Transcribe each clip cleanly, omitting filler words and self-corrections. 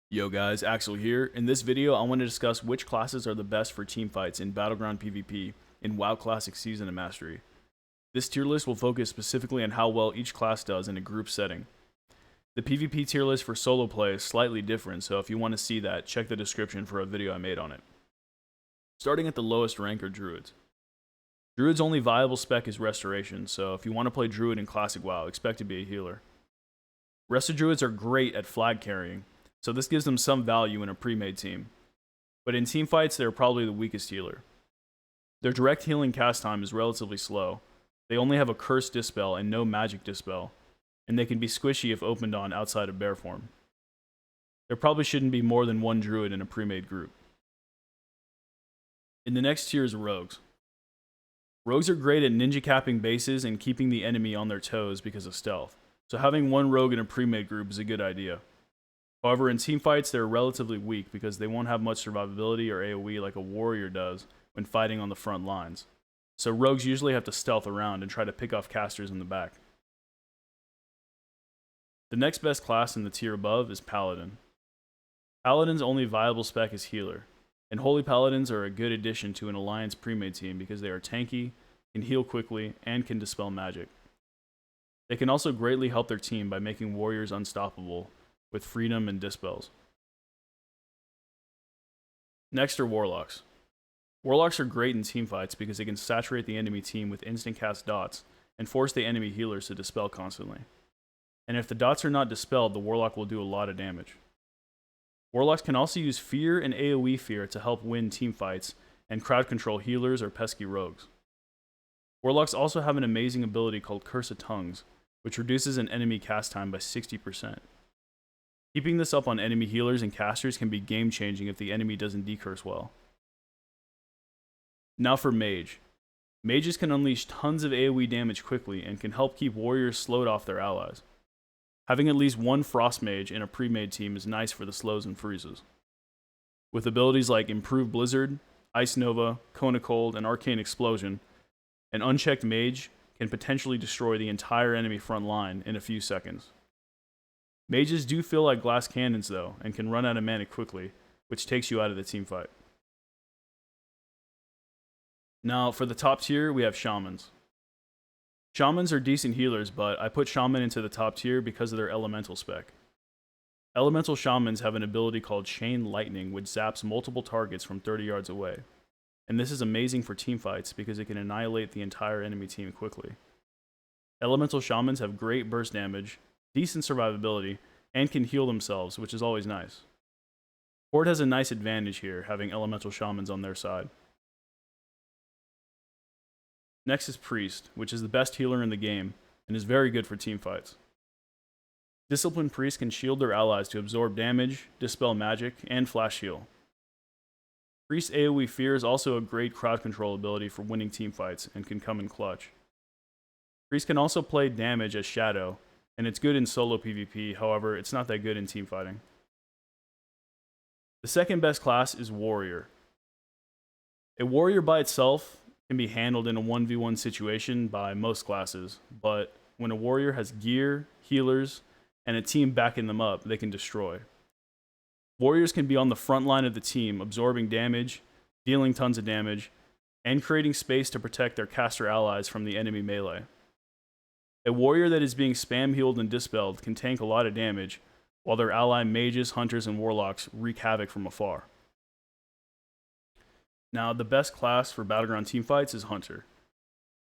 Yo guys, Axel here. In this video, I want to discuss which classes are the best for team fights in Battleground PvP in WoW Classic Season of Mastery. This tier list will focus specifically on how well each class does in a group setting. The PvP tier list for solo play is slightly different, so if you want to see that, check the description for a video I made on it. Starting at the lowest rank are Druids. Druid's only viable spec is Restoration, so if you want to play Druid in Classic WoW, expect to be a healer. Rest of Druids are great at flag carrying, so this gives them some value in a pre-made team. But in team fights, they're probably the weakest healer. Their direct healing cast time is relatively slow. They only have a Curse Dispel and no Magic Dispel, and they can be squishy if opened on outside of bear form. There probably shouldn't be more than one Druid in a pre-made group. In the next tier is Rogues. Rogues are great at ninja capping bases and keeping the enemy on their toes because of stealth, so having one rogue in a pre-made group is a good idea. However, in team fights, they're relatively weak because they won't have much survivability or AoE like a warrior does when fighting on the front lines. So rogues usually have to stealth around and try to pick off casters in the back. The next best class in the tier above is Paladin. Paladin's only viable spec is healer, and Holy Paladins are a good addition to an Alliance pre-made team because they are tanky, can heal quickly, and can dispel magic. They can also greatly help their team by making warriors unstoppable with freedom and dispels. Next are Warlocks. Warlocks are great in teamfights because they can saturate the enemy team with instant cast dots and force the enemy healers to dispel constantly. And if the dots are not dispelled, the Warlock will do a lot of damage. Warlocks can also use fear and AoE fear to help win teamfights and crowd control healers or pesky rogues. Warlocks also have an amazing ability called Curse of Tongues, which reduces an enemy cast time by 60%. Keeping this up on enemy healers and casters can be game-changing if the enemy doesn't decurse well. Now for Mage. Mages can unleash tons of AoE damage quickly and can help keep warriors slowed off their allies. Having at least one Frost Mage in a pre-made team is nice for the slows and freezes. With abilities like Improved Blizzard, Ice Nova, Cone of Cold, and Arcane Explosion, an unchecked Mage can potentially destroy the entire enemy front line in a few seconds. Mages do feel like glass cannons though, and can run out of mana quickly, which takes you out of the team fight. Now for the top tier, we have Shamans. Shamans are decent healers, but I put Shaman into the top tier because of their elemental spec. Elemental Shamans have an ability called Chain Lightning, which zaps multiple targets from 30 yards away. And this is amazing for teamfights because it can annihilate the entire enemy team quickly. Elemental Shamans have great burst damage, decent survivability, and can heal themselves, which is always nice. Horde has a nice advantage here, having Elemental Shamans on their side. Next is Priest, which is the best healer in the game, and is very good for teamfights. Disciplined Priests can shield their allies to absorb damage, dispel magic, and flash heal. Priest AoE Fear is also a great crowd control ability for winning teamfights, and can come in clutch. Priest can also play damage as Shadow, and it's good in solo PvP, however, it's not that good in teamfighting. The second best class is Warrior. A Warrior by itself can be handled in a 1v1 situation by most classes, but when a Warrior has gear, healers, and a team backing them up, they can destroy. Warriors can be on the front line of the team, absorbing damage, dealing tons of damage, and creating space to protect their caster allies from the enemy melee. A warrior that is being spam healed and dispelled can tank a lot of damage, while their ally mages, hunters, and warlocks wreak havoc from afar. Now, the best class for Battleground teamfights is Hunter.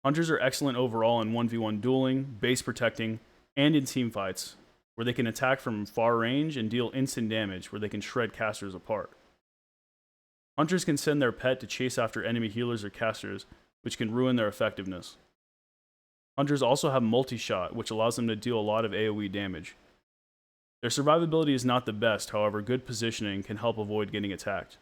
Hunters are excellent overall in 1v1 dueling, base protecting, and in teamfights, where they can attack from far range and deal instant damage where they can shred casters apart. Hunters can send their pet to chase after enemy healers or casters, which can ruin their effectiveness. Hunters also have multi-shot, which allows them to deal a lot of AoE damage. Their survivability is not the best, however, good positioning can help avoid getting attacked.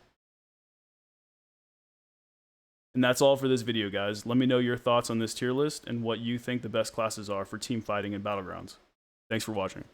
And that's all for this video, guys. Let me know your thoughts on this tier list and what you think the best classes are for team fighting in Battlegrounds. Thanks for watching.